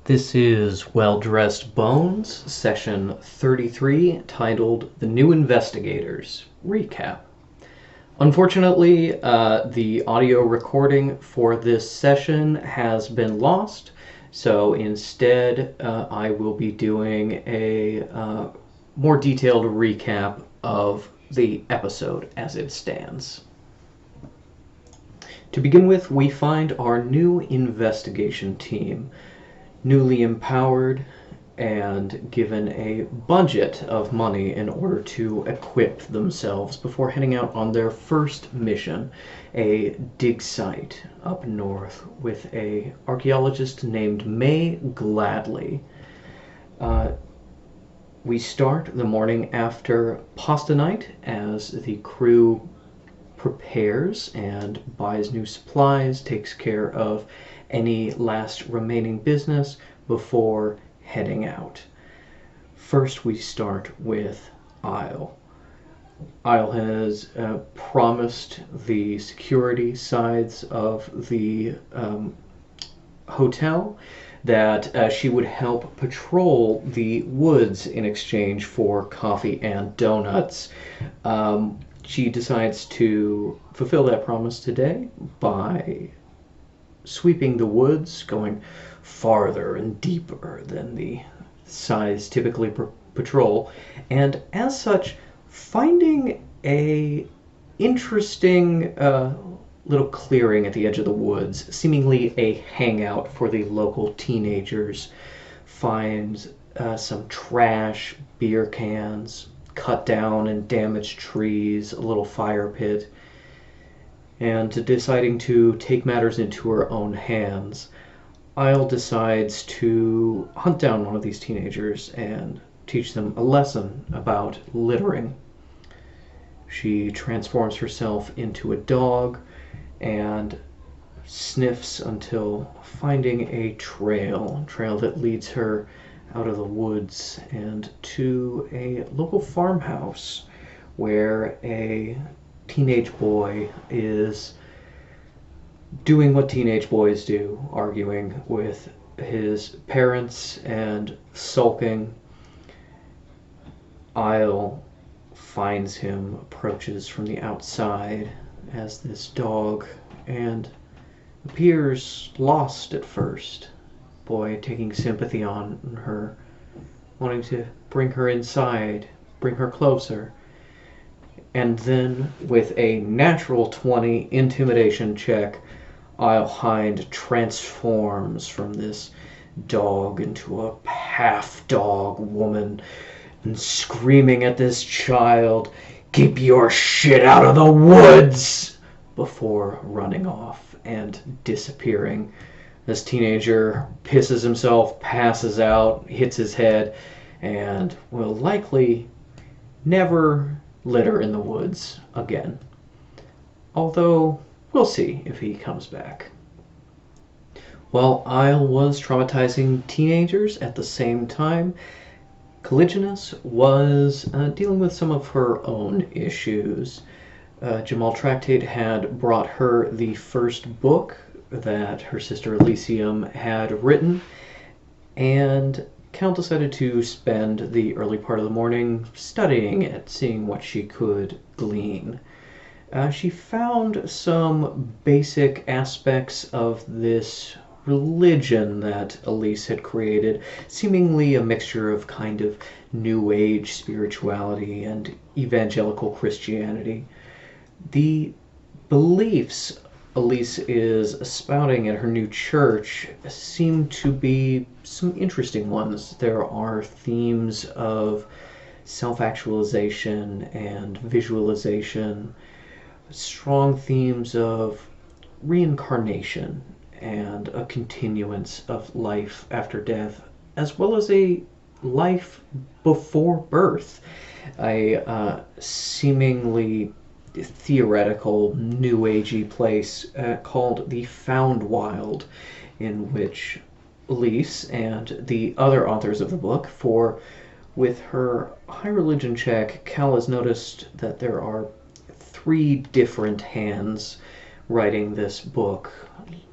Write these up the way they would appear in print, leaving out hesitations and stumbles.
This is Well Dressed Bones, session 33, titled The New Investigators Recap. Unfortunately, the audio recording for this session has been lost, so instead I will be doing a more detailed recap of the episode as it stands. To begin with, we find our new investigation team, newly empowered and given a budget of money in order to equip themselves before heading out on their first mission, a dig site up north with a archaeologist named May Gladly. We start the morning after pasta night as the crew prepares and buys new supplies, takes care of any last remaining business before heading out. First, we start with Isle. Isle has promised the security sides of the hotel that she would help patrol the woods in exchange for coffee and donuts. She decides to fulfill that promise today by sweeping the woods, going farther and deeper than the size typically patrol, and as such, finding a interesting little clearing at the edge of the woods, seemingly a hangout for the local teenagers. Finds some trash, beer cans, cut down and damaged trees, a little fire pit, and deciding to take matters into her own hands, Isle decides to hunt down one of these teenagers and teach them a lesson about littering. She transforms herself into a dog and sniffs until finding a trail that leads her out of the woods and to a local farmhouse where a teenage boy is doing what teenage boys do, arguing with his parents and sulking. Isle finds him, approaches from the outside as this dog, and appears lost at first. Boy taking sympathy on her, wanting to bring her inside, bring her closer. And then, with a natural 20 intimidation check, Isle Hind transforms from this dog into a half-dog woman, and screaming at this child, "Keep your shit out of the woods!" before running off and disappearing. This teenager pisses himself, passes out, hits his head, and will likely never litter in the woods again. Although, we'll see if he comes back. While Isle was traumatizing teenagers at the same time, Caliginus was dealing with some of her own issues. Jamal Tractate had brought her the first book that her sister Elysium had written, and Cal decided to spend the early part of the morning studying it, seeing what she could glean. She found some basic aspects of this religion that Elise had created, seemingly a mixture of kind of New Age spirituality and evangelical Christianity. The beliefs Elise is spouting at her new church seem to be some interesting ones. There are themes of self-actualization and visualization, strong themes of reincarnation and a continuance of life after death, as well as a life before birth, a seemingly theoretical, new agey place called the Found Wild, in which Elise and the other authors of the book, for with her high religion check, Cal has noticed that there are 3 different hands writing this book,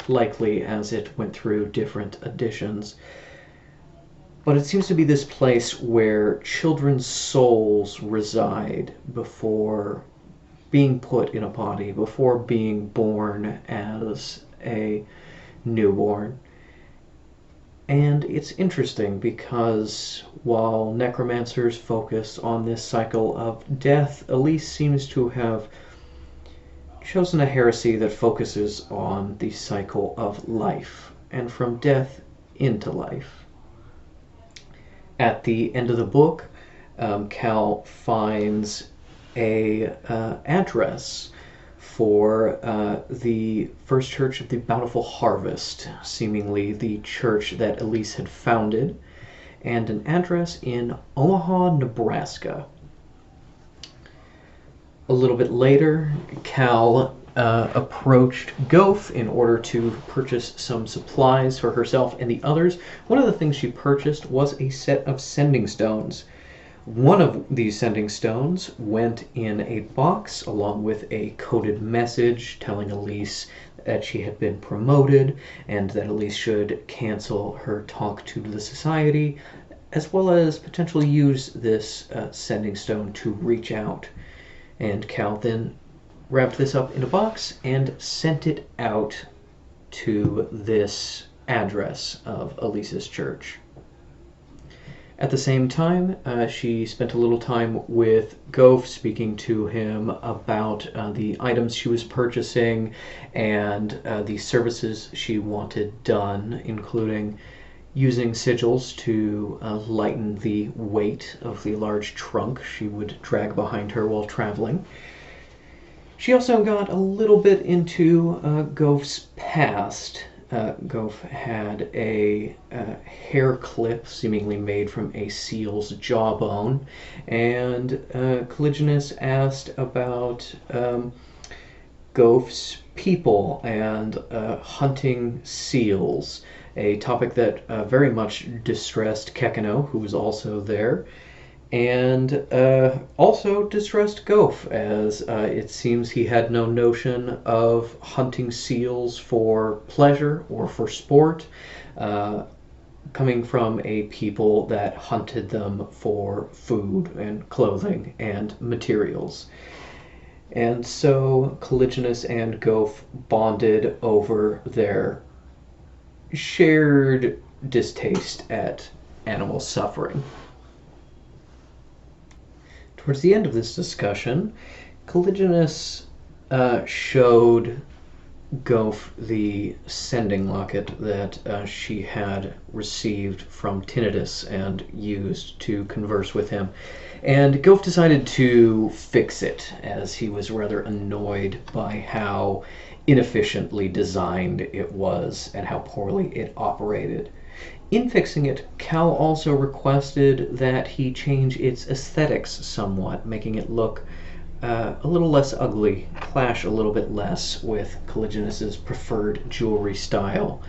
likely as it went through different editions. But it seems to be this place where children's souls reside before being put in a body, before being born as a newborn. And it's interesting because while necromancers focus on this cycle of death, Elise seems to have chosen a heresy that focuses on the cycle of life and from death into life. At the end of the book, Cal finds a address for the First Church of the Bountiful Harvest, seemingly the church that Elise had founded, and an address in Omaha, Nebraska. A little bit later, Cal approached Goph in order to purchase some supplies for herself and the others. One of the things she purchased was a set of sending stones. One of these sending stones went in a box along with a coded message telling Elise that she had been promoted and that Elise should cancel her talk to the society, as well as potentially use this sending stone to reach out. And Cal then wrapped this up in a box and sent it out to this address of Elise's church. At the same time, she spent a little time with Goph, speaking to him about the items she was purchasing and the services she wanted done, including using sigils to lighten the weight of the large trunk she would drag behind her while traveling. She also got a little bit into Goph's past. Goph had a hair clip seemingly made from a seal's jawbone, and Caligulus asked about Goph's people and hunting seals, a topic that very much distressed Kekino, who was also there, and also distressed Goph, as it seems he had no notion of hunting seals for pleasure or for sport, coming from a people that hunted them for food and clothing and materials. And so Caligulus and Goph bonded over their shared distaste at animal suffering. Towards the end of this discussion, Caligulus showed Goph the sending locket that she had received from Tinnitus and used to converse with him. And Goph decided to fix it, as he was rather annoyed by how inefficiently designed it was and how poorly it operated. In fixing it, Cal also requested that he change its aesthetics somewhat, making it look a little less ugly, clash a little bit less with Caligulus' preferred jewelry style.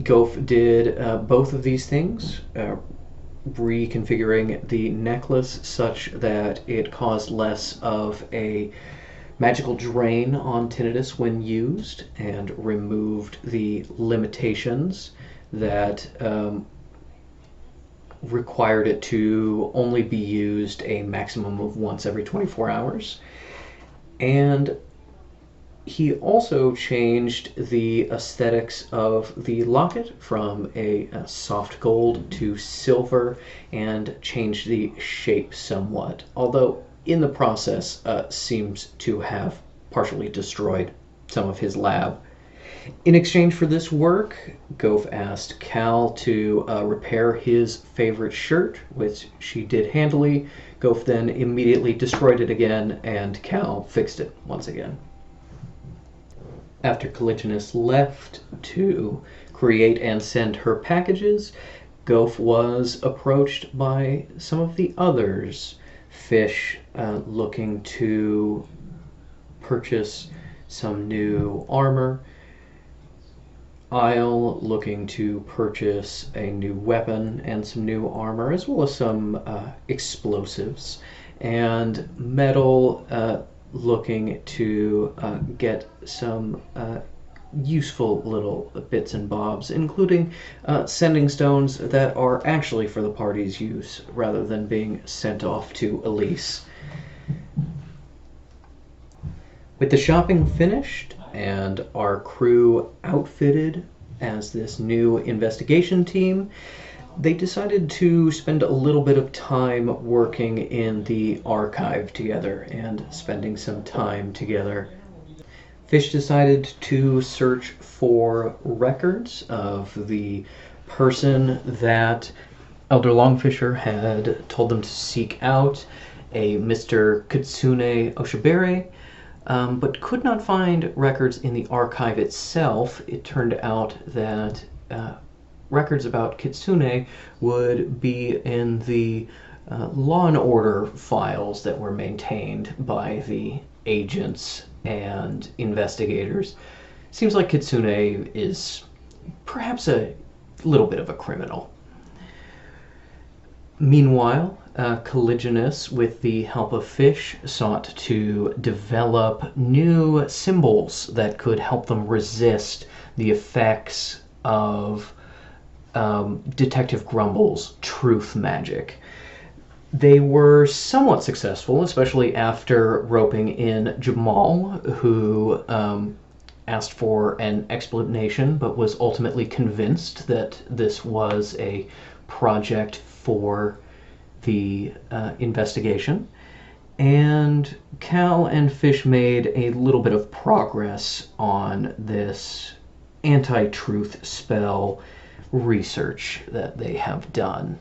Goph did both of these things, reconfiguring the necklace such that it caused less of a magical drain on Tinnitus when used, and removed the limitations that required it to only be used a maximum of once every 24 hours. And he also changed the aesthetics of the locket from a soft gold to silver, and changed the shape somewhat, although in the process seems to have partially destroyed some of his lab. In exchange for this work, Goph asked Cal to repair his favorite shirt, which she did handily. Goph then immediately destroyed it again, and Cal fixed it once again. After Caligulus left to create and send her packages, Goph was approached by some of the others, Fish looking to purchase some new armor, Isle looking to purchase a new weapon and some new armor, as well as some explosives, and Metal looking to get some useful little bits and bobs, including sending stones that are actually for the party's use rather than being sent off to Elise. With the shopping finished and our crew outfitted as this new investigation team, they decided to spend a little bit of time working in the archive together and spending some time together. Fish decided to search for records of the person that Elder Longfisher had told them to seek out, a Mr. Kitsune Oshibere, but could not find records in the archive itself. It turned out that records about Kitsune would be in the Law and Order files that were maintained by the agents and investigators. Seems like Kitsune is perhaps a little bit of a criminal. Meanwhile, Caligulus, with the help of Fish, sought to develop new symbols that could help them resist the effects of Detective Grumble's truth magic. They were somewhat successful, especially after roping in Jamal, who asked for an explanation but was ultimately convinced that this was a project for the investigation. And Cal and Fish made a little bit of progress on this anti-truth spell research that they have done.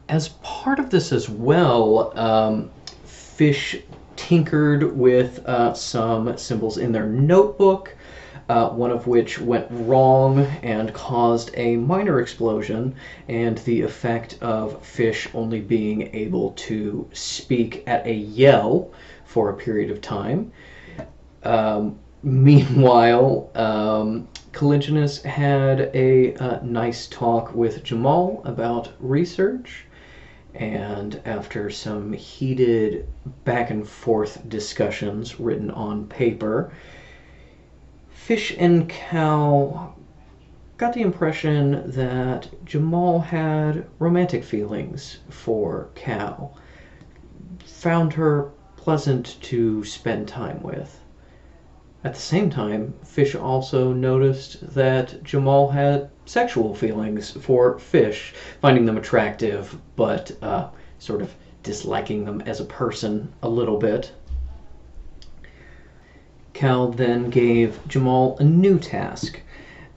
As part of this as well, Fish tinkered with some symbols in their notebook, one of which went wrong and caused a minor explosion, and the effect of Fish only being able to speak at a yell for a period of time. Meanwhile, Caligulus had a nice talk with Jamal about research, and after some heated back and forth discussions written on paper, Fish and Cal got the impression that Jamal had romantic feelings for Cal, found her pleasant to spend time with. At the same time, Fish also noticed that Jamal had sexual feelings for Fish, finding them attractive, but sort of disliking them as a person a little bit. Cal then gave Jamal a new task,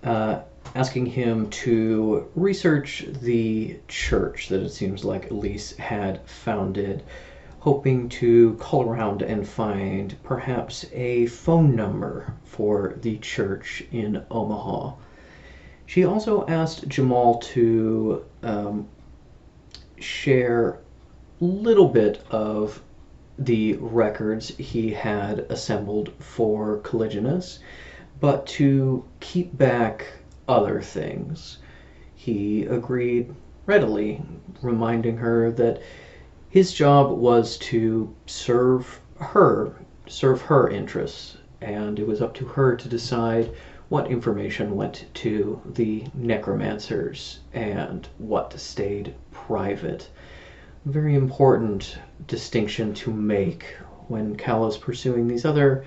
asking him to research the church that it seems like Elise had founded, hoping to call around and find perhaps a phone number for the church in Omaha. She also asked Jamal to share a little bit of the records he had assembled for Caligulus, but to keep back other things. He agreed readily, reminding her that his job was to serve her interests, and it was up to her to decide what information went to the necromancers and what stayed private. Very important distinction to make when Cal is pursuing these other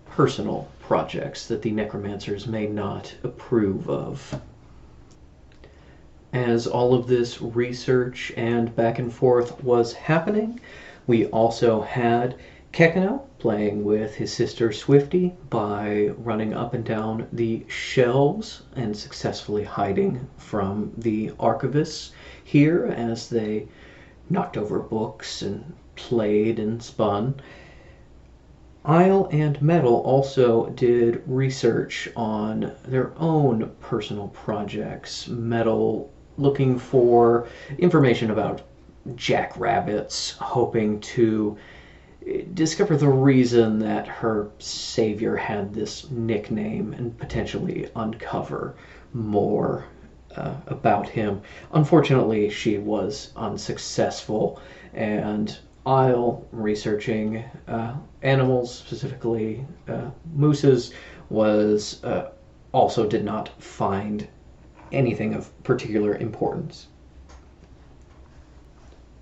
personal projects that the necromancers may not approve of. As all of this research and back and forth was happening, we also had Kekino playing with his sister Swifty by running up and down the shelves and successfully hiding from the archivists here as they knocked over books and played and spun. Isle and Metal also did research on their own personal projects. Metal looking for information about jackrabbits, hoping to discover the reason that her savior had this nickname and potentially uncover more about him. Unfortunately, she was unsuccessful, and Isle, researching animals, specifically mooses, was also did not find anything of particular importance.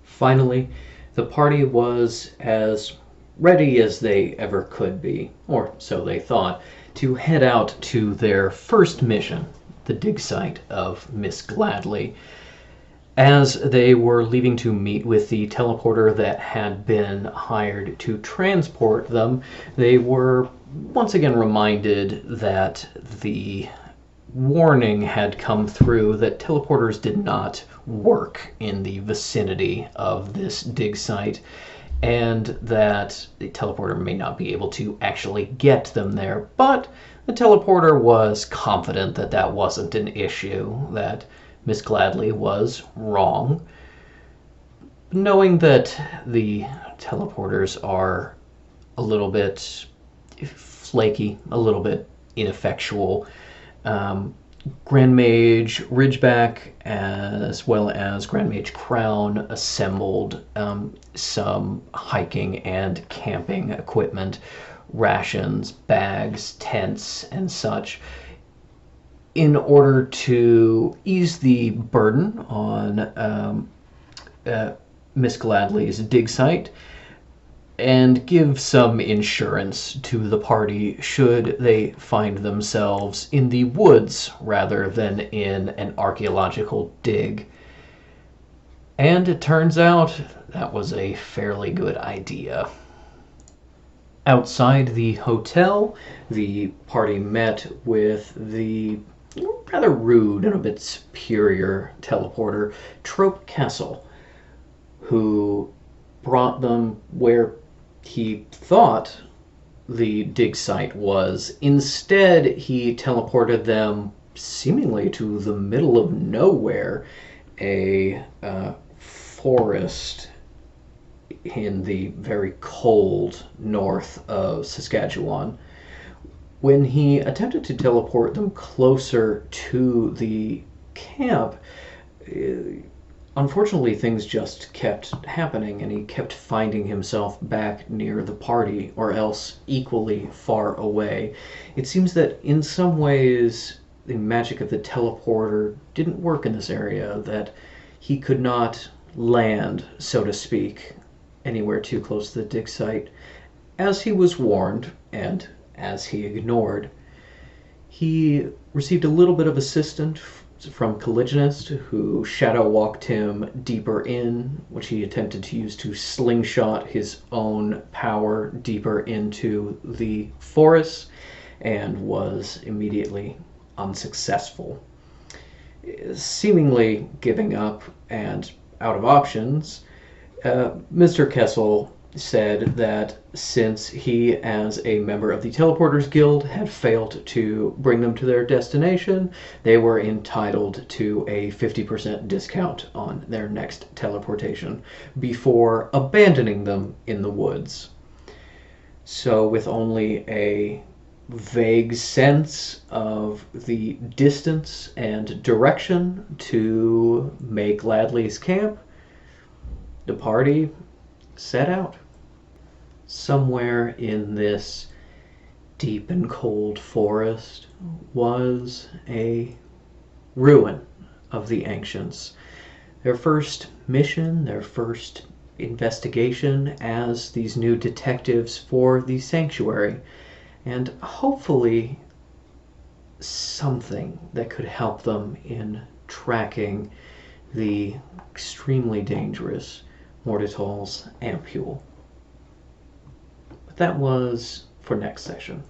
Finally, the party was as ready as they ever could be, or so they thought, to head out to their first mission, the dig site of Miss Gladly. As they were leaving to meet with the teleporter that had been hired to transport them, they were once again reminded that the warning had come through that teleporters did not work in the vicinity of this dig site, and that the teleporter may not be able to actually get them there. But the teleporter was confident that that wasn't an issue, that Miss Gladly was wrong. Knowing that the teleporters are a little bit flaky, a little bit ineffectual, Grand Mage Ridgeback as well as Grand Mage Crown assembled some hiking and camping equipment, rations, bags, tents, and such, in order to ease the burden on Miss Gladly's dig site and give some insurance to the party should they find themselves in the woods rather than in an archaeological dig. And it turns out that was a fairly good idea. Outside the hotel, the party met with the rather rude and a bit superior teleporter, Trope Castle, who brought them where he thought the dig site was. Instead, he teleported them seemingly to the middle of nowhere, a forest in the very cold north of Saskatchewan. When he attempted to teleport them closer to the camp, unfortunately, things just kept happening, and he kept finding himself back near the party, or else equally far away. It seems that in some ways, the magic of the teleporter didn't work in this area, that he could not land, so to speak, anywhere too close to the dig site. As he was warned, and as he ignored, he received a little bit of assistance from Caligulist, who shadow walked him deeper in, which he attempted to use to slingshot his own power deeper into the forest, and was immediately unsuccessful. Seemingly giving up and out of options, Mr. Kessel said that since he, as a member of the Teleporters Guild, had failed to bring them to their destination, they were entitled to a 50% discount on their next teleportation before abandoning them in the woods. So, with only a vague sense of the distance and direction to May Gladly's camp, the party set out. Somewhere in this deep and cold forest was a ruin of the ancients. Their first mission, their first investigation as these new detectives for the sanctuary, and hopefully something that could help them in tracking the extremely dangerous Morditals Ampule. But that was for next session.